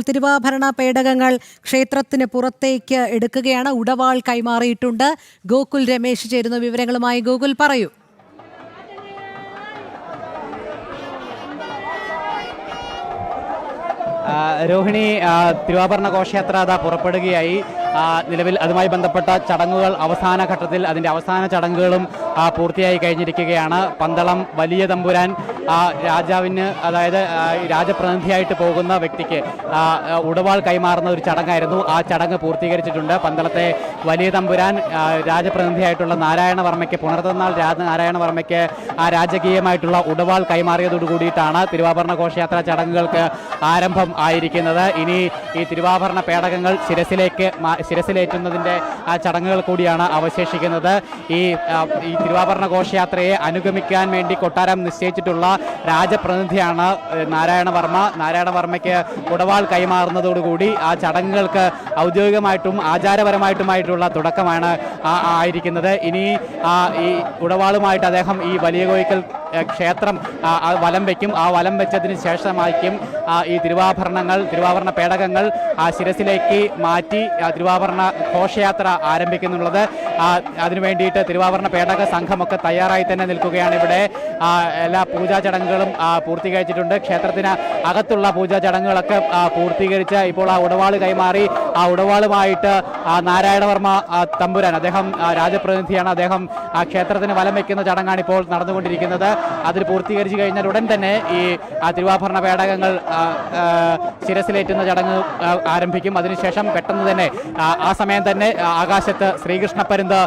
തിരുവാഭരണ പേടകങ്ങൾ ക്ഷേത്രത്തിന് പുറത്തേക്ക് എടുക്കുകയാണ്. ഉടവാൾ കൈമാറിയിട്ടുണ്ട്. ഗോകുൽ രമേശ് ചേരുന്ന വിവരങ്ങളുമായി. ഗോകുൽ, പറയൂ. രോഹിണി, തിരുവാഭരണ ഘോഷയാത്ര പുറപ്പെടുകയായി. നിലവിൽ അതുമായി ബന്ധപ്പെട്ട ചടങ്ങുകൾ അവസാന ഘട്ടത്തിൽ, അതിൻ്റെ അവസാന ചടങ്ങുകളും പൂർത്തിയായി കഴിഞ്ഞിരിക്കുകയാണ്. പന്തളം വലിയ തമ്പുരാൻ രാജാവിന്, അതായത് രാജപ്രതിനിധിയായിട്ട് പോകുന്ന വ്യക്തിക്ക് ഉടവാൾ കൈമാറുന്ന ഒരു ചടങ്ങായിരുന്നു. ആ ചടങ്ങ് പൂർത്തീകരിച്ചിട്ടുണ്ട്. പന്തളത്തെ വലിയ തമ്പുരാൻ രാജപ്രതിനിധിയായിട്ടുള്ള നാരായണവർമ്മയ്ക്ക്, പുണർതന്നാൾ നാരായണവർമ്മയ്ക്ക് രാജകീയമായിട്ടുള്ള ഉടവാൾ കൈമാറിയതോടു കൂടിയിട്ടാണ് തിരുവാഭരണ ഘോഷയാത്ര ചടങ്ങുകൾക്ക് ആരംഭം ആയിരിക്കുന്നത്. ഇനി ഈ തിരുവാഭരണ പേടകങ്ങൾ ശിരസിലേറ്റുന്നതിൻ്റെ ചടങ്ങുകൾ കൂടിയാണ് അവശേഷിക്കുന്നത്. ഈ തിരുവാഭരണ ഘോഷയാത്രയെ അനുഗമിക്കാൻ വേണ്ടി കൊട്ടാരം നിശ്ചയിച്ചിട്ടുള്ള രാജപ്രതിനിധിയാണ് നാരായണവർമ്മ. നാരായണവർമ്മയ്ക്ക് ഉടവാൾ കൈമാറുന്നതോടുകൂടി ആ ചടങ്ങുകൾക്ക് ഔദ്യോഗികമായിട്ടും ആചാരപരമായിട്ടുമായിട്ടുള്ള തുടക്കമാണ് ആയിരിക്കുന്നത്. ഇനി ഈ ഉടവാളുമായിട്ട് അദ്ദേഹം ഈ വലിയ കോയിക്കൽ ക്ഷേത്രം വലം വയ്ക്കും. ആ വലം വെച്ചതിന് ശേഷമായിരിക്കും ഈ തിരുവാഭരണ പേടകങ്ങൾ ശിരസിലേക്ക് മാറ്റി തിരുവാഭരണ ഘോഷയാത്ര ആരംഭിക്കുന്നുള്ളത്. അതിനു വേണ്ടിയിട്ട് തിരുവാഭരണ പേടക സംഘമൊക്കെ തയ്യാറായി തന്നെ നിൽക്കുകയാണ്. ഇവിടെ എല്ലാ പൂജാ ചടങ്ങുകളും പൂർത്തീകരിച്ചിട്ടുണ്ട്. ക്ഷേത്രത്തിന് അകത്തുള്ള പൂജാ ചടങ്ങുകളൊക്കെ പൂർത്തീകരിച്ച് ഇപ്പോൾ ആ ഉടവാൾ കൈമാറി. ആ ഉടവാളുമായിട്ട് നാരായണവർമ്മ തമ്പുരാൻ, അദ്ദേഹം രാജപ്രതിനിധിയാണ്, അദ്ദേഹം ആ ക്ഷേത്രത്തിന് വലം വയ്ക്കുന്ന ചടങ്ങാണ് ഇപ്പോൾ നടന്നുകൊണ്ടിരിക്കുന്നത്. അതിൽ പൂർത്തീകരിച്ചു കഴിഞ്ഞാൽ ഉടൻ തന്നെ ഈ തിരുവാഭരണ പേടകങ്ങൾ ശിരസിലേറ്റുന്ന ചടങ്ങ് ആരംഭിക്കും. അതിനുശേഷം പെട്ടെന്ന് തന്നെ ആ സമയം തന്നെ ആകാശത്ത് ശ്രീകൃഷ്ണപ്പരുന്ത്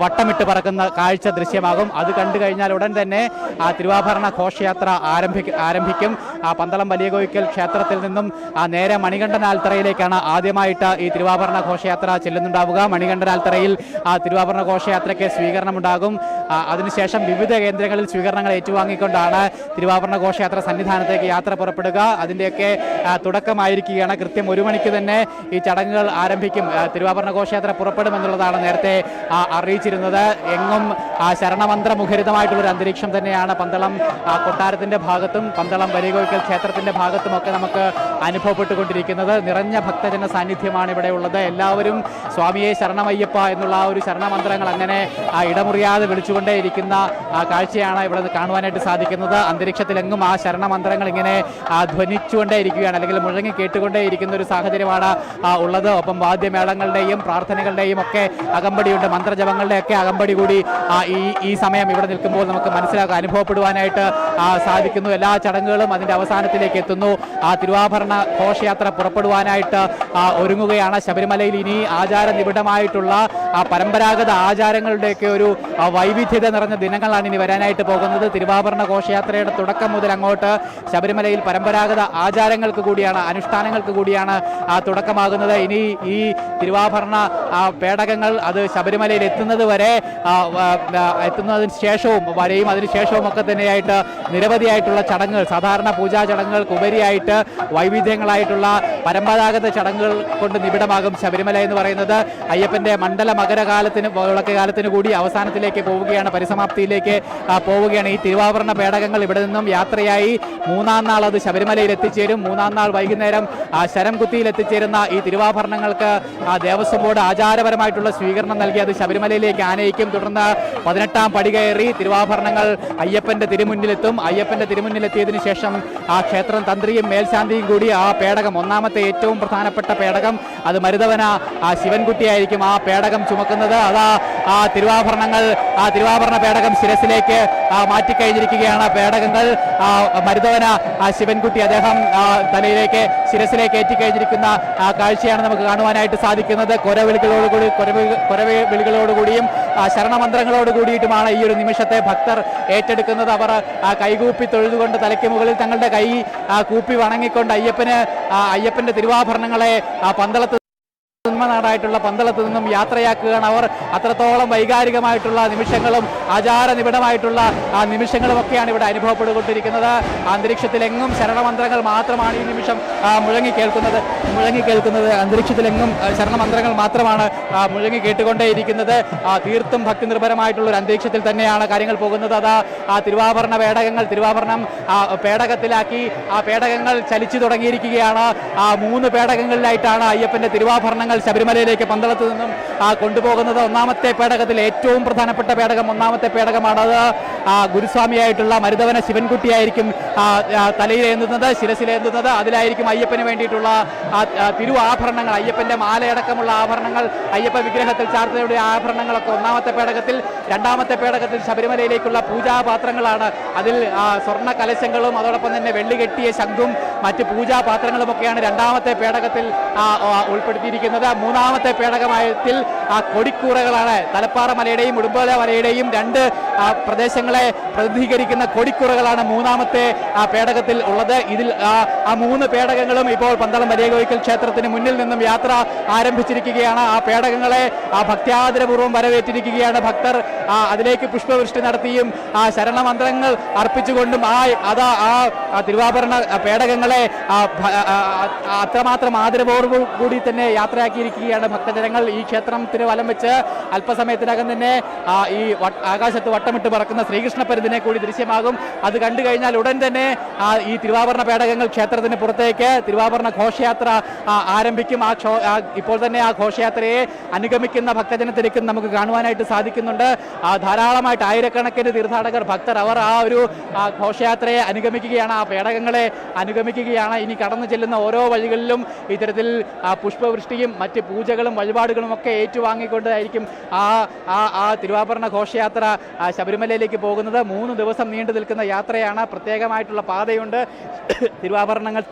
വട്ടമിട്ട് പറക്കുന്ന കാഴ്ച ദൃശ്യമാകും. അത് കണ്ടു കഴിഞ്ഞാൽ ഉടൻ തന്നെ തിരുവാഭരണ ഘോഷയാത്ര ആരംഭിക്കും. പന്തളം വലിയ കോയിക്കൽ ക്ഷേത്രത്തിൽ നിന്നും നേരെ മണികണ്ഠനാൽത്തറയിലേക്കാണ് ആദ്യമായിട്ട് ഈ തിരുവാഭരണ ഘോഷയാത്ര ചെല്ലുന്നുണ്ടാവുക. മണികണ്ഠനാൽത്തറയിൽ തിരുവാഭരണ ഘോഷയാത്രയ്ക്ക് സ്വീകരണമുണ്ടാകും. അതിനുശേഷം വിവിധ കേന്ദ്രങ്ങളിൽ സ്വീകരണങ്ങൾ ഏറ്റുവാങ്ങിക്കൊണ്ടാണ് തിരുവാഭരണ ഘോഷയാത്ര സന്നിധാനത്തേക്ക് യാത്ര പുറപ്പെടുക. അതിൻ്റെയൊക്കെ തുടക്കമായിരിക്കുകയാണ്. കൃത്യം 1 മണിക്ക് തന്നെ ഈ ചടങ്ങുകൾ ആരംഭിക്കും. തിരുവാഭരണ ഘോഷയാത്ര പുറപ്പെടുമെന്നുള്ളതാണ് നേരത്തെ അറിയിച്ചിരുന്നത്. എങ്ങും ശരണമന്ത്ര മുഖരിതമായിട്ടുള്ളൊരു അന്തരീക്ഷം തന്നെയാണ് പന്തളം കൊട്ടാരത്തിൻ്റെ ഭാഗത്തും പന്തളം വലിയ കോയിക്കൽ ക്ഷേത്രത്തിൻ്റെ ഭാഗത്തുമൊക്കെ നമുക്ക് അനുഭവപ്പെട്ടുകൊണ്ടിരിക്കുന്നത്. നിറഞ്ഞ ഭക്തജന സാന്നിധ്യമാണ് ഇവിടെ ഉള്ളത്. എല്ലാവരും സ്വാമിയെ ശരണമയ്യപ്പ എന്നുള്ള ആ ഒരു ശരണമന്ത്രങ്ങൾ അങ്ങനെ ഇടമുറിയാതെ വിളിച്ചുകൊണ്ടേയിരിക്കുന്ന കാഴ്ചയാണ് ഇവിടെ കാണുവാനായിട്ട് സാധിക്കുന്നത്. അന്തരീക്ഷത്തിലെങ്ങും ആ ശരണമന്ത്രങ്ങൾ ഇങ്ങനെ ധ്വനിച്ചുകൊണ്ടേയിരിക്കുകയാണ്, അല്ലെങ്കിൽ മുഴങ്ങി കേട്ടുകൊണ്ടേയിരിക്കുന്ന ഒരു സാഹചര്യമാണ് ഉള്ളത്. ഒപ്പം വാദ്യമേളങ്ങളുടെയും പ്രാർത്ഥനകളുടെയും ഒക്കെ അകമ്പടിയുണ്ട്, മന്ത്രജപങ്ങളുടെയൊക്കെ അകമ്പടി കൂടി ഈ സമയം ഇവിടെ നിൽക്കുമ്പോൾ നമുക്ക് അനുഭവപ്പെടുവാനായിട്ട് സാധിക്കുന്നു. എല്ലാ ചടങ്ങുകളും അതിൻ്റെ അവസാനത്തിലേക്ക് എത്തുന്നു. ആ തിരുവാഭരണ ഘോഷയാത്ര പുറപ്പെടുവാനായിട്ട് ഒരുങ്ങുകയാണ്. ശബരിമലയിൽ ഇനി ആചാര നിബിഡമായിട്ടുള്ള പരമ്പരാഗത ആചാരങ്ങളുടെയൊക്കെ ഒരു വൈവിധ്യത നിറഞ്ഞ ദിനങ്ങളാണ് ഇനി വരാനായിട്ട് പോകുന്നത്. തിരുവാഭരണ ഘോഷയാത്രയുടെ തുടക്കം മുതൽ അങ്ങോട്ട് ശബരിമലയിൽ പരമ്പരാഗത ആചാരങ്ങൾക്ക് കൂടിയാണ്, അനുഷ്ഠാനങ്ങൾക്ക് കൂടിയാണ് തുടക്കമാകുന്നത്. ഇനി ഈ തിരുവാഭരണ പേടകങ്ങൾ അത് ശബരിമലയിൽ എത്തുന്നതിന് ശേഷവും വരെയും അതിനുശേഷവും ഒക്കെ തന്നെയായിട്ട് നിരവധിയായിട്ടുള്ള ചടങ്ങുകൾ, സാധാരണ പൂജാ ചടങ്ങുകൾക്ക് ഉപരിയായിട്ട് വൈവിധ്യങ്ങളായിട്ടുള്ള പരമ്പരാഗത ചടങ്ങുകൾ കൊണ്ട് നിബിഡമാകും ശബരിമല എന്ന് പറയുന്നത്. അയ്യപ്പന്റെ മണ്ഡല മകരകാലത്തിന് വിളക്കുകാലത്തിന് കൂടി അവസാനത്തിലേക്ക് പോവുകയാണ്, പരിസമാപ്തിയിലേക്ക് പോവുകയാണ്. ഈ തിരുവാഭരണ പേടകങ്ങൾ ഇവിടെ നിന്നും യാത്രയായി 3-ാം നാൾ അത് ശബരിമലയിൽ എത്തിച്ചേരും. 3-ാം നാൾ വൈകുന്നേരം ശരംകുത്തിയിൽ എത്തിച്ചേരുന്ന ഈ തിരുവാഭരണങ്ങൾക്ക് ദേവസ്വം ബോർഡ് ആചാരപരമായിട്ടുള്ള സ്വീകരണം നൽകി അത് ശബരിമലയിലേക്ക് ആനയിക്കും. തുടർന്ന് 18-ാം പടി കയറി തിരുവാഭരണങ്ങൾ അയ്യപ്പന്റെ തിരുമുന്നിലെത്തും. അയ്യപ്പന്റെ തിരുമുന്നിലെത്തിയതിനു ശേഷം ആ ക്ഷേത്രം തന്ത്രിയും മേൽശാന്തിയും കൂടി ആ പേടകം, ഒന്നാമത്തെ ഏറ്റവും പ്രധാനപ്പെട്ട പേടകം, അത് മരുതവന ശിവൻകുട്ടിയായിരിക്കും ആ പേടകം ചുമക്കുന്നത്. അതാ ആ തിരുവാഭരണ പേടകം ശിരസിലേക്ക് മാറ്റിക്കഴിഞ്ഞിരിക്കുകയാണ്. പേടകങ്ങൾ മരുതവന ശിവൻകുട്ടി അദ്ദേഹം തലയിലേക്ക് ശിരസിലേക്ക് ഏറ്റിക്കഴിഞ്ഞിരിക്കുന്ന കാഴ്ചയാണ് നമുക്ക് കാണുവാനായിട്ട് സാധിക്കുന്നത്. കൊരവിളികളോടുകൂടിയും ശരണമന്ത്രങ്ങളോട് കൂടിയിട്ടുമാണ് ഈ ഒരു നിമിഷത്തെ ഭക്തർ ഏറ്റെടുക്കുന്നത്. അവർ കൈകൂപ്പി തൊഴുതുകൊണ്ട് തലയ്ക്ക് മുകളിൽ തങ്ങളുടെ കൈ കൂപ്പി വണങ്ങിക്കൊണ്ട് അയ്യപ്പന്റെ തിരുവാഭരണങ്ങളെ പന്തളത്ത് നാടായിട്ടുള്ള പന്തളത്ത് നിന്നും യാത്രയാക്കുകയാണ് അവർ. അത്രത്തോളം വൈകാരികമായിട്ടുള്ള നിമിഷങ്ങളും ആചാര നിബിഡമായിട്ടുള്ള ആ നിമിഷങ്ങളും ഒക്കെയാണ് ഇവിടെ അനുഭവപ്പെട്ടുകൊണ്ടിരിക്കുന്നത്. അന്തരീക്ഷത്തിലെങ്ങും ശരണമന്ത്രങ്ങൾ മാത്രമാണ് ഈ നിമിഷം മുഴങ്ങി കേൾക്കുന്നത്. അന്തരീക്ഷത്തിലെങ്ങും ശരണമന്ത്രങ്ങൾ മാത്രമാണ് മുഴങ്ങി കേട്ടുകൊണ്ടേയിരിക്കുന്നത്. തീർത്തും ഭക്തി നിർഭരമായിട്ടുള്ള ഒരു അന്തരീക്ഷത്തിൽ തന്നെയാണ് കാര്യങ്ങൾ പോകുന്നത്. അതാ ആ തിരുവാഭരണ തിരുവാഭരണം പേടകത്തിലാക്കി ആ പേടകങ്ങൾ ചലിച്ചു തുടങ്ങിയിരിക്കുകയാണ്. 3 പേടകങ്ങളിലായിട്ടാണ് അയ്യപ്പന്റെ തിരുവാഭരണങ്ങൾ ശബരിമലയിലേക്ക് പന്തളത്ത് നിന്നും കൊണ്ടുപോകുന്നത്. ഒന്നാമത്തെ പേടകത്തിൽ ഏറ്റവും പ്രധാനപ്പെട്ട പേടകം ഒന്നാമത്തെ പേടകമാണത്. ഗുരുസ്വാമിയായിട്ടുള്ള മരുതവന ശിവൻകുട്ടിയായിരിക്കും തലയിലേന്തുന്നത്, ശിരസിലേന്തുന്നത്. അതിലായിരിക്കും അയ്യപ്പന് വേണ്ടിയിട്ടുള്ള തിരുവാഭരണങ്ങൾ, അയ്യപ്പന്റെ മാലയടക്കമുള്ള ആഭരണങ്ങൾ, അയ്യപ്പ വിഗ്രഹത്തിൽ ചാർത്തയുടെ ആഭരണങ്ങളൊക്കെ ഒന്നാമത്തെ പേടകത്തിൽ. രണ്ടാമത്തെ പേടകത്തിൽ ശബരിമലയിലേക്കുള്ള പൂജാപാത്രങ്ങളാണ്. അതിൽ സ്വർണ്ണ കലശങ്ങളും അതോടൊപ്പം തന്നെ വെള്ളി കെട്ടിയ ശംഖും മറ്റ് പൂജാപാത്രങ്ങളും ഒക്കെയാണ് രണ്ടാമത്തെ പേടകത്തിൽ ഉൾപ്പെടുത്തിയിരിക്കുന്നത്. മൂന്നാമത്തെ പേടകമായത്തിൽ കൊടിക്കൂറകളാണ്. തലപ്പാറ മലയുടെയും ഉടുമ്പല മലയുടെയും 2 പ്രദേശങ്ങളെ പ്രതിനിധീകരിക്കുന്ന കൊടിക്കൂറകളാണ് മൂന്നാമത്തെ പേടകത്തിൽ ഉള്ളത്. ഇതിൽ 3 പേടകങ്ങളും ഇപ്പോൾ പന്തളം വലിയ കോയിക്കൽ ക്ഷേത്രത്തിന് മുന്നിൽ നിന്നും യാത്ര ആരംഭിച്ചിരിക്കുകയാണ്. ആ പേടകങ്ങളെ ഭക്ത്യാദരപൂർവ്വം വരവേറ്റിരിക്കുകയാണ് ഭക്തർ. അതിലേക്ക് പുഷ്പവൃഷ്ടി നടത്തിയും ശരണമന്ത്രങ്ങൾ അർപ്പിച്ചുകൊണ്ടും തിരുവാഭരണ പേടകങ്ങളെ അത്രമാത്രം ആദരവോടു കൂടി തന്നെ യാത്രയാക്കിയിരിക്കുകയാണ് ഭക്തജനങ്ങൾ. ഈ ക്ഷേത്രത്തിന് വലം വെച്ച് അല്പസമയത്തിനകം തന്നെ ഈ ആകാശത്ത് വട്ടമിട്ട് പറക്കുന്ന ശ്രീകൃഷ്ണ പരുന്തിനെ കൂടി ദൃശ്യമാകും. അത് കണ്ടു കഴിഞ്ഞാൽ ഉടൻ തന്നെ ഈ തിരുവാഭരണ പേടകങ്ങൾ ക്ഷേത്രത്തിന് പുറത്തേക്ക് തിരുവാഭരണ ഘോഷയാത്ര ആരംഭിക്കും. ഇപ്പോൾ തന്നെ ആ ഘോഷയാത്രയെ അനുഗമിക്കുന്ന ഭക്തജനത്തിലേക്ക് നമുക്ക് കാണുവാനായിട്ട് സാധിക്കുന്നുണ്ട്. ധാരാളമായിട്ട് ആയിരക്കണക്കിന് തീർത്ഥാടകർ ഭക്തർ അവർ ആ ഒരു ഘോഷയാത്രയെ അനുഗമിക്കുകയാണ്, ആ പേടകങ്ങളെ അനുഗമിക്കുകയാണ്. ഇനി കടന്നു ചെല്ലുന്ന ഓരോ വഴികളിലും ഇത്തരത്തിൽ പുഷ്പവൃഷ്ടിയും മറ്റ് പൂജകളും വഴിപാടുകളും ഒക്കെ ഏറ്റുവാങ്ങിക്കൊണ്ടായിരിക്കും ആ തിരുവാഭരണ ഘോഷയാത്ര ശബരിമലയിലേക്ക് പോകുന്നത്. 3 ദിവസം നീണ്ടു നിൽക്കുന്ന യാത്രയാണ്. പ്രത്യേകമായിട്ടുള്ള പാതയുണ്ട്. തിരുവാഭരണങ്ങൾ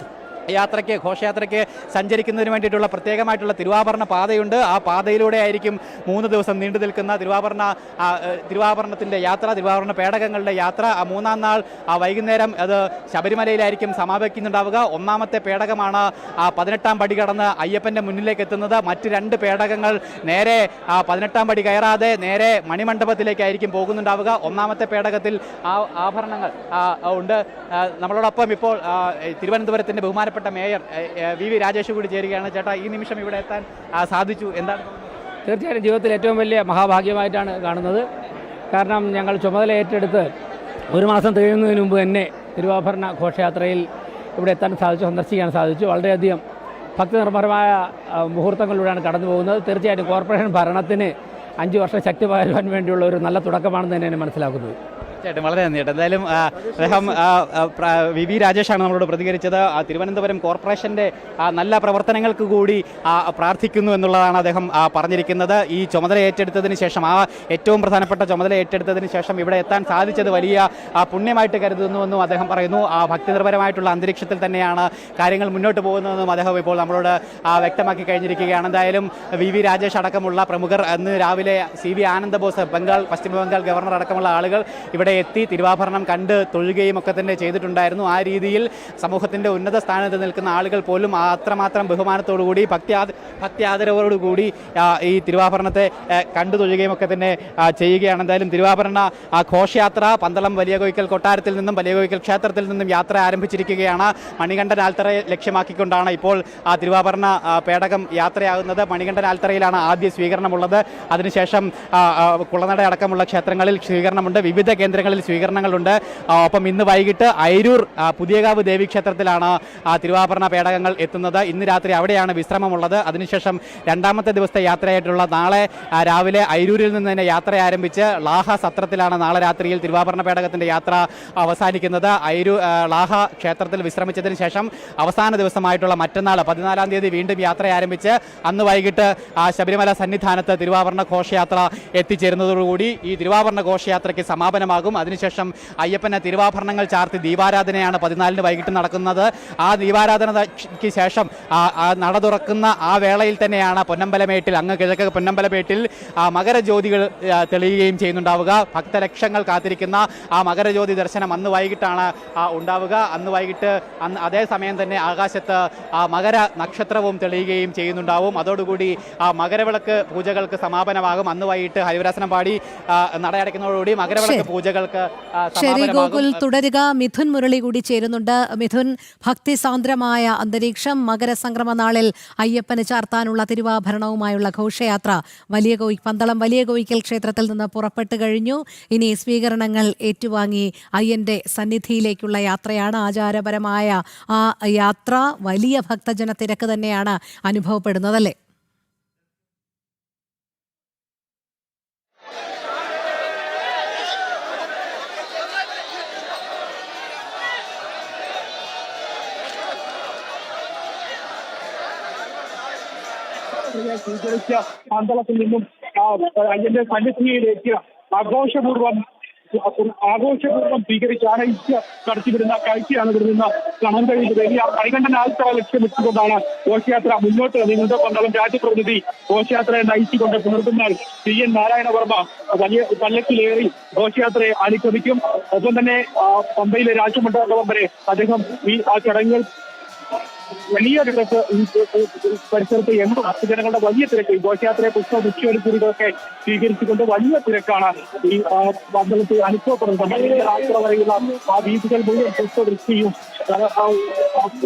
ഘോഷയാത്രയ്ക്ക് സഞ്ചരിക്കുന്നതിന് വേണ്ടിയിട്ടുള്ള പ്രത്യേകമായിട്ടുള്ള തിരുവാഭരണ പാതയുണ്ട്. ആ പാതയിലൂടെ ആയിരിക്കും 3 ദിവസം നീണ്ടു നിൽക്കുന്ന തിരുവാഭരണത്തിൻ്റെ യാത്ര, തിരുവാഭരണ പേടകങ്ങളുടെ യാത്ര. 3-ാം നാൾ വൈകുന്നേരം അത് ശബരിമലയിലായിരിക്കും സമാപിക്കുന്നുണ്ടാവുക. ഒന്നാമത്തെ പേടകമാണ് 18-ാം പടി കടന്ന് അയ്യപ്പൻ്റെ മുന്നിലേക്ക് എത്തുന്നത്. മറ്റ് 2 പേടകങ്ങൾ നേരെ 18-ാം പടി കയറാതെ നേരെ മണിമണ്ഡപത്തിലേക്കായിരിക്കും പോകുന്നുണ്ടാവുക. ഒന്നാമത്തെ പേടകത്തിൽ ആഭരണങ്ങൾ ഉണ്ട്. നമ്മളോടൊപ്പം ഇപ്പോൾ തിരുവനന്തപുരത്തിൻ്റെ ബഹുമാനപ്പെട്ട മേയർ വി രാജേഷ് കൂടി ചേരുകയാണ്. ചേട്ടാ, ഈ നിമിഷം ഇവിടെ എത്താൻ സാധിച്ചു, എന്താണ്? തീർച്ചയായും ജീവിതത്തിൽ ഏറ്റവും വലിയ മഹാഭാഗ്യമായിട്ടാണ് കാണുന്നത്. കാരണം ഞങ്ങൾ ചുമതല ഏറ്റെടുത്ത് 1 മാസം തികയുന്നതിന് മുമ്പ് തന്നെ തിരുവാഭരണ ഘോഷയാത്രയിൽ ഇവിടെ എത്താൻ സാധിച്ചു, സന്ദർശിക്കാൻ സാധിച്ചു. വളരെയധികം ഭക്തി നിർഭരമായ മുഹൂർത്തങ്ങളിലൂടെയാണ് കടന്നു പോകുന്നത്. തീർച്ചയായിട്ടും കോർപ്പറേഷൻ ഭരണത്തിന് 5 വർഷം ശക്തി പകരുവാൻ വേണ്ടിയുള്ള ഒരു നല്ല തുടക്കമാണെന്ന് തന്നെയാണ് മനസ്സിലാക്കുന്നത്. ചേട്ടൻ വളരെ നന്ദി. എന്തായാലും അദ്ദേഹം വി രാജേഷാണ് നമ്മളോട് പ്രതികരിച്ചത്. തിരുവനന്തപുരം കോർപ്പറേഷൻ്റെ നല്ല പ്രവർത്തനങ്ങൾക്ക് കൂടി പ്രാർത്ഥിക്കുന്നു എന്നുള്ളതാണ് അദ്ദേഹം പറഞ്ഞിരിക്കുന്നത്. ഈ ചുമതല ഏറ്റെടുത്തതിന് ശേഷം ഏറ്റവും പ്രധാനപ്പെട്ട ചുമതല ഏറ്റെടുത്തതിന് ശേഷം ഇവിടെ എത്താൻ സാധിച്ചത് വലിയ പുണ്യമായിട്ട് കരുതുന്നുവെന്നും അദ്ദേഹം പറയുന്നു. ഭക്തിനിർഭരമായിട്ടുള്ള അന്തരീക്ഷത്തിൽ തന്നെയാണ് കാര്യങ്ങൾ മുന്നോട്ട് പോകുന്നതെന്നും അദ്ദേഹം ഇപ്പോൾ നമ്മളോട് വ്യക്തമാക്കി കഴിഞ്ഞിരിക്കുകയാണ്. എന്തായാലും വി രാജേഷ് അടക്കമുള്ള പ്രമുഖർ അന്ന് രാവിലെ CV ആനന്ദബോസ് പശ്ചിമ ബംഗാൾ ഗവർണർ അടക്കമുള്ള ആളുകൾ ഇവിടെ എത്തി തിരുവാഭരണം കണ്ട് തൊഴുകയും ഒക്കെ തന്നെ ചെയ്തിട്ടുണ്ടായിരുന്നു. ആ രീതിയിൽ സമൂഹത്തിൻ്റെ ഉന്നത സ്ഥാനത്ത് നിൽക്കുന്ന ആളുകൾ പോലും അത്രമാത്രം ബഹുമാനത്തോടുകൂടി ഭക്തി ഈ തിരുവാഭരണത്തെ കണ്ടു തൊഴുകയും ഒക്കെ തന്നെ ചെയ്യുകയാണ്. എന്തായാലും തിരുവാഭരണ ഘോഷയാത്ര പന്തളം വലിയ കോയിക്കൽ കൊട്ടാരത്തിൽ നിന്നും വലിയ കോയിക്കൽ ക്ഷേത്രത്തിൽ നിന്നും യാത്ര ആരംഭിച്ചിരിക്കുകയാണ്. മണികണ്ഠൻ ആൽത്തറയെ ലക്ഷ്യമാക്കിക്കൊണ്ടാണ് ഇപ്പോൾ തിരുവാഭരണ പേടകം യാത്രയാകുന്നത്. മണികണ്ഠൻ ആൽത്തറയിലാണ് ആദ്യ സ്വീകരണമുള്ളത്. അതിനുശേഷം കുളനട അടക്കമുള്ള ക്ഷേത്രങ്ങളിൽ സ്വീകരണമുണ്ട്, വിവിധ കേന്ദ്രങ്ങളിൽ സ്വീകരണങ്ങളുണ്ട്. ഒപ്പം ഇന്ന് വൈകിട്ട് അയിരൂർ പുതിയകാവ് ദേവീക്ഷേത്രത്തിലാണ് തിരുവാഭരണ പേടകങ്ങൾ എത്തുന്നത്. ഇന്ന് രാത്രി അവിടെയാണ് വിശ്രമമുള്ളത്. അതിനുശേഷം 2ാമത്തെ ദിവസത്തെ യാത്രയായിട്ടുള്ള നാളെ രാവിലെ അയിരൂരിൽ നിന്ന് തന്നെ യാത്ര ആരംഭിച്ച് ലാഹ സത്രത്തിലാണ് നാളെ രാത്രിയിൽ തിരുവാഭരണ പേടകത്തിൻ്റെ യാത്ര അവസാനിക്കുന്നത്. ലാഹ ക്ഷേത്രത്തിൽ വിശ്രമിച്ചതിന് ശേഷം അവസാന ദിവസമായിട്ടുള്ള മറ്റന്നാൾ 14-ാം തീയതി വീണ്ടും യാത്ര ആരംഭിച്ച് അന്ന് വൈകിട്ട് ശബരിമല സന്നിധാനത്ത് തിരുവാഭരണ ഘോഷയാത്ര എത്തിച്ചേരുന്നതോടുകൂടി ഈ തിരുവാഭരണ ഘോഷയാത്രയ്ക്ക് സമാപനമാകും. ഉണ്ടാകും. അതിനുശേഷം അയ്യപ്പന് തിരുവാഭരണങ്ങൾ ചാർത്തി ദീപാരാധനയാണ് 14-ന് വൈകിട്ട് നടക്കുന്നത്. ആ ദീപാരാധനയ്ക്ക് ശേഷം നട തുറക്കുന്ന ആ വേളയിൽ തന്നെയാണ് പൊന്നമ്പലമേട്ടിൽ, അങ്ങ് കിഴക്ക് പൊന്നമ്പലമേട്ടിൽ മകരജ്യോതികൾ തെളിയുകയും ചെയ്യുന്നുണ്ടാവുക. ഭക്തലക്ഷങ്ങൾ കാത്തിരിക്കുന്ന ആ മകരജ്യോതി ദർശനം അന്ന് വൈകിട്ടാണ് ഉണ്ടാവുക. അന്ന് വൈകിട്ട് അതേസമയം തന്നെ ആകാശത്ത് മകര നക്ഷത്രവും തെളിയുകയും ചെയ്യുന്നുണ്ടാവും. അതോടുകൂടി മകരവിളക്ക് പൂജകൾക്ക് സമാപനമാകും. അന്ന് വൈകിട്ട് ഹരിവരാസനം പാടി നടയടയ്ക്കുന്നതോടുകൂടി മകരവിളക്ക് പൂജകൾക്ക് ഗോകുൽ തുടരുക. മിഥുൻ മുരളി കൂടി ചേരുന്നുണ്ട്. മിഥുൻ, ഭക്തിസാന്ദ്രമായ അന്തരീക്ഷം, മകരസംക്രമ നാളിൽ അയ്യപ്പന് ചാർത്താനുള്ള തിരുവാഭരണവുമായുള്ള ഘോഷയാത്ര പന്തളം വലിയ കോയിക്കൽ ക്ഷേത്രത്തിൽ നിന്ന് പുറപ്പെട്ടു കഴിഞ്ഞു. ഇനി സ്വീകരണങ്ങൾ ഏറ്റുവാങ്ങി അയ്യന്റെ സന്നിധിയിലേക്കുള്ള യാത്രയാണ്. ആചാരപരമായ ആ യാത്ര വലിയ ഭക്തജന തിരക്ക് തന്നെയാണ് അനുഭവപ്പെടുന്നതല്ലേ? സ്വീകരിച്ച പന്തളത്തിൽ നിന്നും അയ്യന്റെ സന്നിധിയിലേക്ക് ആഘോഷപൂർവ്വം സ്വീകരിച്ചാണ് കടത്തിവിടുന്ന കാഴ്ചയാണ് ഇവിടെ നിന്ന് കാണാൻ കഴിയുന്നത്. വലിയ മണികണ്ഠൻ ആൽത്തറ ലക്ഷ്യമിട്ടുകൊണ്ടാണ് ഘോഷയാത്ര മുന്നോട്ട് നീങ്ങുന്നത്. പന്തളം രാജ്യപ്രതിനിധി ഘോഷയാത്രയെ നയിച്ചുകൊണ്ട് പുനർത്തുന്നാൽ CN നാരായണവർമ്മ വലിയ പല്ലക്കിലേറി ഘോഷയാത്രയെ അനുഗമിക്കും. ഒപ്പം തന്നെ പമ്പയിലെ രാജമണ്ഡലം വരെ അദ്ദേഹം ആ ചടങ്ങുകൾ വലിയ തിരക്ക് പരിസരത്ത് എന്നും ഭക്തജനങ്ങളുടെ വലിയ തിരക്ക് ഘോഷയാത്രയെ പുഷ്പവൃക്ഷോടുകൂടിയൊക്കെ സ്വീകരിച്ചുകൊണ്ട് വലിയ തിരക്കാണ് ഈ പന്തളത്തിൽ അനുഭവപ്പെടുന്നത്. വരെയുള്ള ആ വീഥികൾ മുഴുവൻ പുഷ്പവൃഷ്ടിയും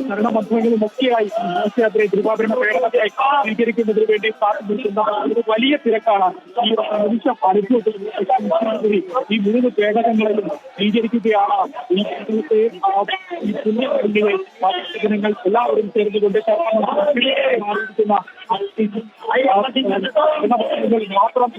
ഭരണപദ്ധതികളും ഒക്കെയായി ഘോഷയാത്രയെ തിരുവാഭരണ പേടകത്തെ സ്വീകരിക്കുന്നതിന് വേണ്ടി കാത്തുനിൽക്കുന്ന ഒരു വലിയ തിരക്കാണ് ഈ നിമിഷം അനുഭവപ്പെടുന്നത്. ഈ 3 പേടകങ്ങളിലും സ്വീകരിക്കുകയാണ് ഈ പുണ്യപള്ളിയെ ഭക്തജനങ്ങൾ എല്ലാവരും ചേർന്നുകൊണ്ട് മാത്രം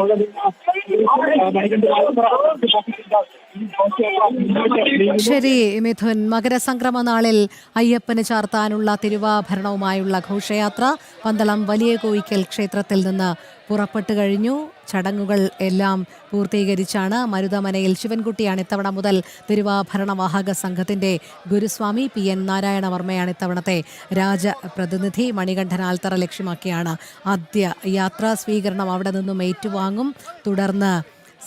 ശരി മിഥുൻ, മകരസംക്രമ നാളിൽ അയ്യപ്പന് ചാർത്താനുള്ള തിരുവാഭരണവുമായുള്ള ഘോഷയാത്ര പന്തളം വലിയ കോയിക്കൽ ക്ഷേത്രത്തിൽ നിന്ന് പുറപ്പെട്ടു കഴിഞ്ഞു. ചടങ്ങുകൾ എല്ലാം പൂർത്തീകരിച്ചാണ്. മരുതമനയിൽ ശിവൻകുട്ടിയാണ് ഇത്തവണ മുതൽ തിരുവാഭരണവാഹക സംഘത്തിന്റെ ഗുരുസ്വാമി. PN നാരായണവർമ്മയാണ് ഇത്തവണത്തെ രാജപ്രതിനിധി. മണികണ്ഠൻ ആൽത്തറ ലക്ഷ്യമാക്കിയാണ് ആദ്യ യാത്രാ സ്വീകരണം. അവിടെ നിന്നും ഏറ്റുവാങ്ങും. തുടർന്ന്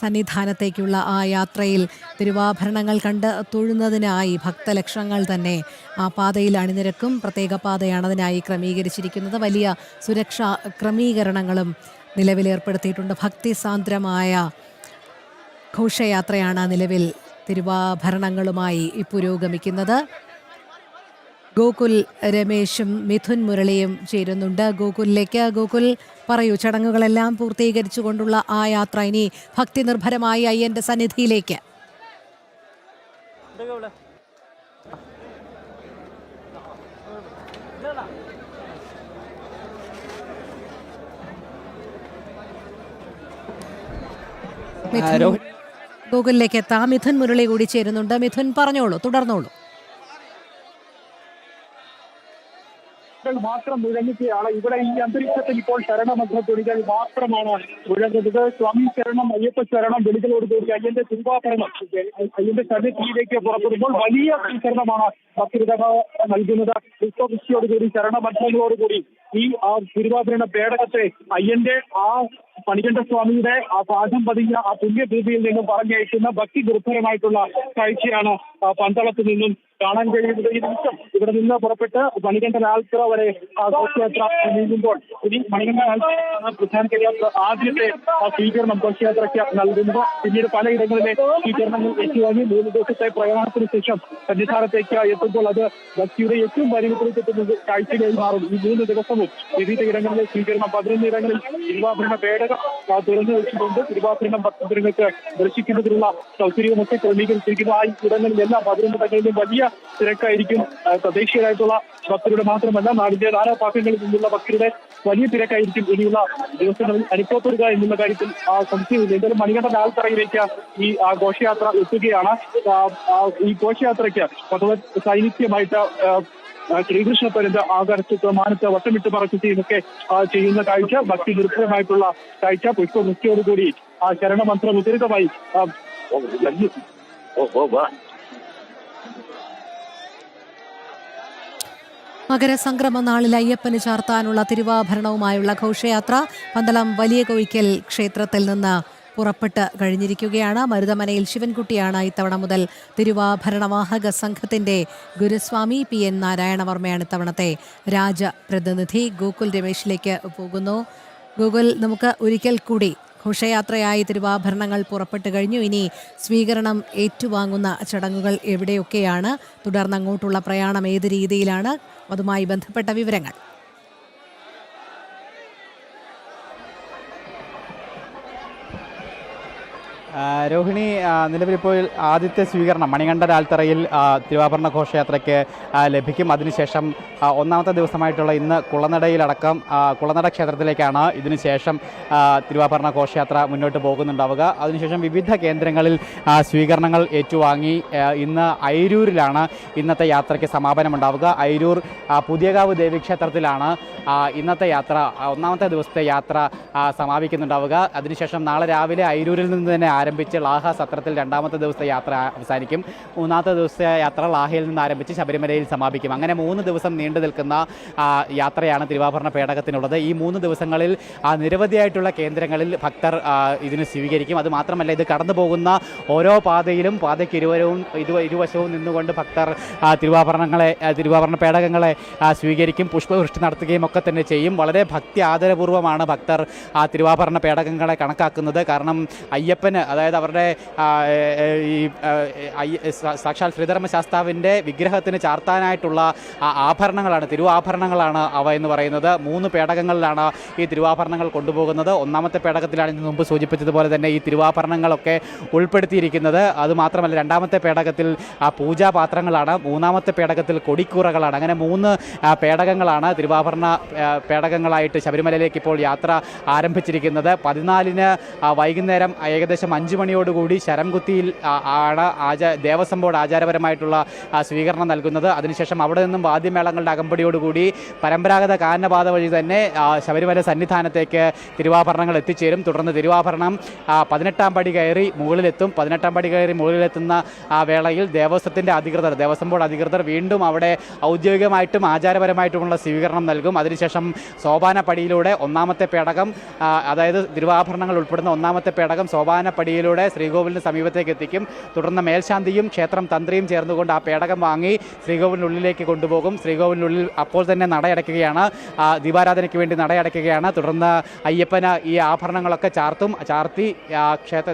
സന്നിധാനത്തേക്കുള്ള ആ യാത്രയിൽ തിരുവാഭരണങ്ങൾ കണ്ട് തൊഴുന്നതിനായി ഭക്തലക്ഷങ്ങൾ തന്നെ ആ പാതയിൽ അണിനിരക്കും. പ്രത്യേക പാതയാണ് അതിനായി ക്രമീകരിച്ചിരിക്കുന്നത്. വലിയ സുരക്ഷാ ക്രമീകരണങ്ങളും നിലവിലേർപ്പെടുത്തിയിട്ടുണ്ട്. ഭക്തിസാന്ദ്രമായ ഘോഷയാത്രയാണ് നിലവിൽ തിരുവാഭരണങ്ങളുമായി പുരോഗമിക്കുന്നത്. ഗോകുൽ രമേശും മിഥുൻ മുരളിയും ചേരുന്നുണ്ട് ഗോകുലിലേക്ക്. ഗോകുൽ, പറയൂ, ചടങ്ങുകളെല്ലാം പൂർത്തീകരിച്ചുകൊണ്ടുള്ള ആ യാത്ര ഇനി ഭക്തി നിർഭരമായി അയ്യന്റെ സന്നിധിയിലേക്ക്. ഗോകുലിലേക്ക് എത്താം. മിഥുൻ മുരളി കൂടി ചേരുന്നുണ്ട്. മിഥുൻ, പറഞ്ഞോളൂ, തുടർന്നോളൂ. മാത്രം മുഴങ്ങുകയാണ് ഇവിടെ. ഈ അന്തരീക്ഷത്തിൽ ഇപ്പോൾ ശരണമന്ത്രത്തുണികൾ മാത്രമാണ് മുഴങ്ങുന്നത്. സ്വാമി ശരണം, അയ്യപ്പ ശരണം വിളികളോടുകൂടി അയ്യന്റെ തിരുവാഭരണം അയ്യന്റെ സന്നിധിയിലേക്ക് പുറപ്പെടുമ്പോൾ വലിയ സ്വീകരണമാണ് ഭക്തൃത നൽകുന്നത്. പുഷ്പവൃഷ്ടിയോടുകൂടി ശരണമന്ത്രങ്ങളോടുകൂടി ഈ തിരുവാഭരണ പേടകത്തെ അയ്യന്റെ ആ മണികണ്ഠസ്വാമിയുടെ ആ പാദം പതിഞ്ഞ ആ പുണ്യഭൂമിയിൽ നിന്നും പറഞ്ഞയക്കുന്ന ഭക്തി ദുർഭരമായിട്ടുള്ള കാഴ്ചയാണ് പന്തളത്തിൽ നിന്നും കാണാൻ കഴിയുന്നത്. ഈ നിമിഷം ഇവിടെ നിന്ന് പുറപ്പെട്ട് മണികണ്ഠൻ ആൽത്തറ വരെ ഘോഷയാത്ര നീങ്ങുമ്പോൾ ഇനി മണികണ്ഠൻ ആൽത്തറ പ്രധാന കഴിയാത്ത ആദ്യത്തെ സ്വീകരണം ഘോഷയാത്രയ്ക്ക് നൽകുന്നത്. പിന്നീട് പലയിടങ്ങളിലെ സ്വീകരണങ്ങൾ ഏറ്റുവാങ്ങി 3 ദിവസത്തെ പ്രയാണത്തിന് ശേഷം സന്നിധാനത്തേക്ക് എത്തുമ്പോൾ അത് ഭക്തിയുടെ ഏറ്റവും പരിമിതപ്പെടുത്തുന്ന കാഴ്ചയായി മാറും. ഈ 3 ദിവസവും വിവിധ ഇടങ്ങളിലെ സ്വീകരണം 11 ഇടങ്ങളിൽ തിരുവാഭരണ പേടകം തുറന്നു വെച്ചുകൊണ്ട് തിരുവാഭരണ ഭക്തജനങ്ങൾക്ക് ദർശിക്കുന്നതിനുള്ള സൗകര്യമൊക്കെ ക്രമീകരിച്ചിരിക്കുന്നു. ആ ഇടങ്ങളിലെല്ലാം 11 ഇടങ്ങളിലും വലിയ തിരക്കായിരിക്കും. തദ്ദേശീയരായിട്ടുള്ള ഭക്തരുടെ മാത്രമല്ല നാടിന്റെ നാനാ ഭാഗങ്ങളിൽ നിന്നുള്ള ഭക്തരുടെ വലിയ തിരക്കായിരിക്കും ഇനിയുള്ള ദിവസങ്ങളിൽ അനുഭവപ്പെടുക എന്നുള്ള കാര്യത്തിൽ സംശയമില്ല. എന്തായാലും മണികണ്ഠൻ ആൽത്തറയിലേക്ക് ഈ ഘോഷയാത്ര എത്തുകയാണ്. ഈ ഘോഷയാത്രയ്ക്ക് സൈനിധ്യമായിട്ട് ശ്രീകൃഷ്ണ പരന്ത് ആകാശത്ത് മാനത്ത് വട്ടമിട്ട് പറക്കുകയൊക്കെ ചെയ്യുന്ന കാഴ്ച, ഭക്തി നിർഭരമായിട്ടുള്ള കാഴ്ച, പുഷ്പവൃഷ്ടിയോടുകൂടി ആ ശരണമന്ത്രം ഉദ്ധരിതമായി മകരസംക്രമ നാളിൽ അയ്യപ്പന് ചാർത്താനുള്ള തിരുവാഭരണവുമായുള്ള ഘോഷയാത്ര പന്തളം വലിയ കോയിക്കൽ ക്ഷേത്രത്തിൽ നിന്ന് പുറപ്പെട്ട് കഴിഞ്ഞിരിക്കുകയാണ്. മരുതമനയിൽ ശിവൻകുട്ടിയാണ് ഇത്തവണ മുതൽ തിരുവാഭരണവാഹക സംഘത്തിന്റെ ഗുരുസ്വാമി. PN നാരായണവർമ്മയാണ് ഇത്തവണത്തെ രാജപ്രതിനിധി. ഗോകുൽ രമേശിലേക്ക് പോകുന്നു. ഗൂഗിൾ, നമുക്ക് ഒരിക്കൽ കൂടി ഘോഷയാത്രയായി തിരുവാഭരണങ്ങൾ പുറപ്പെട്ടു കഴിഞ്ഞു. ഇനി സ്വീകരണം ഏറ്റുവാങ്ങുന്ന ചടങ്ങുകൾ എവിടെയൊക്കെയാണ്? തുടർന്ന് അങ്ങോട്ടുള്ള പ്രയാണം ഏത് രീതിയിലാണ്? അതുമായി ബന്ധപ്പെട്ട വിവരങ്ങൾ. രോഹിണി, നിലവിലിപ്പോൾ ആദ്യത്തെ സ്വീകരണം മണികണ്ഠൻ ആൽത്തറയിൽ തിരുവാഭരണ ഘോഷയാത്രയ്ക്ക് ലഭിക്കും. അതിനുശേഷം ഒന്നാമത്തെ ദിവസമായിട്ടുള്ള ഇന്ന് കുളനടയിലടക്കം കുളനട ക്ഷേത്രത്തിലേക്കാണ് ഇതിനുശേഷം തിരുവാഭരണ ഘോഷയാത്ര മുന്നോട്ട് പോകുന്നുണ്ടാവുക. അതിനുശേഷം വിവിധ കേന്ദ്രങ്ങളിൽ സ്വീകരണങ്ങൾ ഏറ്റുവാങ്ങി ഇന്ന് അയിരൂരിലാണ് ഇന്നത്തെ യാത്രയ്ക്ക് സമാപനമുണ്ടാവുക. അയിരൂർ പുതിയകാവ് ദേവീക്ഷേത്രത്തിലാണ് ഇന്നത്തെ യാത്ര, ഒന്നാമത്തെ ദിവസത്തെ യാത്ര സമാപിക്കുന്നുണ്ടാവുക. അതിനുശേഷം നാളെ രാവിലെ അയിരൂരിൽ നിന്ന് തന്നെ ആരംഭിച്ച് ലാഹ സത്രത്തിൽ രണ്ടാമത്തെ ദിവസത്തെ യാത്ര അവസാനിക്കും. മൂന്നാമത്തെ ദിവസത്തെ യാത്ര ലാഹയിൽ നിന്ന് ആരംഭിച്ച് ശബരിമലയിൽ സമാപിക്കും. അങ്ങനെ 3 ദിവസം നീണ്ടു നിൽക്കുന്ന യാത്രയാണ് തിരുവാഭരണ പേടകത്തിനുള്ളത്. ഈ 3 ദിവസങ്ങളിൽ നിരവധിയായിട്ടുള്ള കേന്ദ്രങ്ങളിൽ ഭക്തർ ഇതിന് സ്വീകരിക്കും. അതുമാത്രമല്ല, ഇത് കടന്നു പോകുന്ന ഓരോ പാതയിലും പാതയ്ക്ക് ഇരുവശവും നിന്നുകൊണ്ട് ഭക്തർ തിരുവാഭരണ പേടകങ്ങളെ സ്വീകരിക്കും, പുഷ്പവൃഷ്ടി നടത്തുകയും ഒക്കെ തന്നെ ചെയ്യും. വളരെ ഭക്തി ആദരപൂർവ്വമാണ് ഭക്തർ തിരുവാഭരണ പേടകങ്ങളെ കണക്കാക്കുന്നത്. കാരണം അയ്യപ്പന്, അതായത് അവരുടെ സാക്ഷാൽ ശ്രീധർമ്മശാസ്താവിൻ്റെ വിഗ്രഹത്തിന് ചാർത്താനായിട്ടുള്ള ആഭരണങ്ങളാണ്, തിരുവാഭരണങ്ങളാണ് അവ എന്ന് പറയുന്നത്. 3 പേടകങ്ങളിലാണ് ഈ തിരുവാഭരണങ്ങൾ കൊണ്ടുപോകുന്നത്. ഒന്നാമത്തെ പേടകത്തിലാണ് ഇതിനു മുമ്പ് സൂചിപ്പിച്ചതുപോലെ തന്നെ ഈ തിരുവാഭരണങ്ങളൊക്കെ ഉൾപ്പെടുത്തിയിരിക്കുന്നത്. അതുമാത്രമല്ല, രണ്ടാമത്തെ പേടകത്തിൽ പൂജാപാത്രങ്ങളാണ്, മൂന്നാമത്തെ പേടകത്തിൽ കൊടിക്കൂറകളാണ്. അങ്ങനെ 3 പേടകങ്ങളാണ് തിരുവാഭരണ പേടകങ്ങളായിട്ട് ശബരിമലയിലേക്ക് ഇപ്പോൾ യാത്ര ആരംഭിച്ചിരിക്കുന്നത്. 14-ന് വൈകുന്നേരം ഏകദേശം 5 മണിയോടുകൂടി ശരംകുത്തിയിൽ ആണ് ദേവസ്വം ബോർഡ് ആചാരപരമായിട്ടുള്ള സ്വീകരണം നൽകുന്നത്. അതിനുശേഷം അവിടെ നിന്നും വാദ്യമേളങ്ങളുടെ അകമ്പടിയോടുകൂടി പരമ്പരാഗത കാനനപാത വഴി തന്നെ ശബരിമല സന്നിധാനത്തേക്ക് തിരുവാഭരണങ്ങൾ എത്തിച്ചേരും. തുടർന്ന് തിരുവാഭരണം 18-ാം പടി കയറി മുകളിലെത്തും. 18-ാം പടി കയറി മുകളിലെത്തുന്ന വേളയിൽ ദേവസ്വം ബോർഡ് അധികൃതർ വീണ്ടും അവിടെ ഔദ്യോഗികമായിട്ടും ആചാരപരമായിട്ടുമുള്ള സ്വീകരണം നൽകും. അതിനുശേഷം സോപാന പടിയിലൂടെ ഒന്നാമത്തെ പേടകം, അതായത് തിരുവാഭരണങ്ങൾ ഉൾപ്പെടുന്ന ഒന്നാമത്തെ പേടകം സോപാന പടിയിലൂടെ ശ്രീകോവിലിന് സമീപത്തേക്ക് എത്തിക്കും. തുടർന്ന് മേൽശാന്തിയും ക്ഷേത്രം തന്ത്രിയും ചേർന്നുകൊണ്ട് ആ പേടകം വാങ്ങി ശ്രീകോവിലിനുള്ളിലേക്ക് കൊണ്ടുപോകും. ശ്രീകോവിലിനുള്ളിൽ അപ്പോൾ തന്നെ നടയടയ്ക്കുകയാണ്, ദീപാരാധനയ്ക്ക് വേണ്ടി നടയടയ്ക്കുകയാണ്. തുടർന്ന് അയ്യപ്പന് ഈ ആഭരണങ്ങളൊക്കെ ചാർത്തി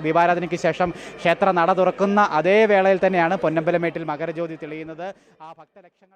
ദീപാരാധനയ്ക്ക് ശേഷം ക്ഷേത്ര നട തുറക്കുന്ന അതേ വേളയിൽ തന്നെയാണ് പൊന്നമ്പലമേട്ടിൽ മകരജ്യോതി തെളിയുന്നത്. ഭക്തലക്ഷങ്ങൾ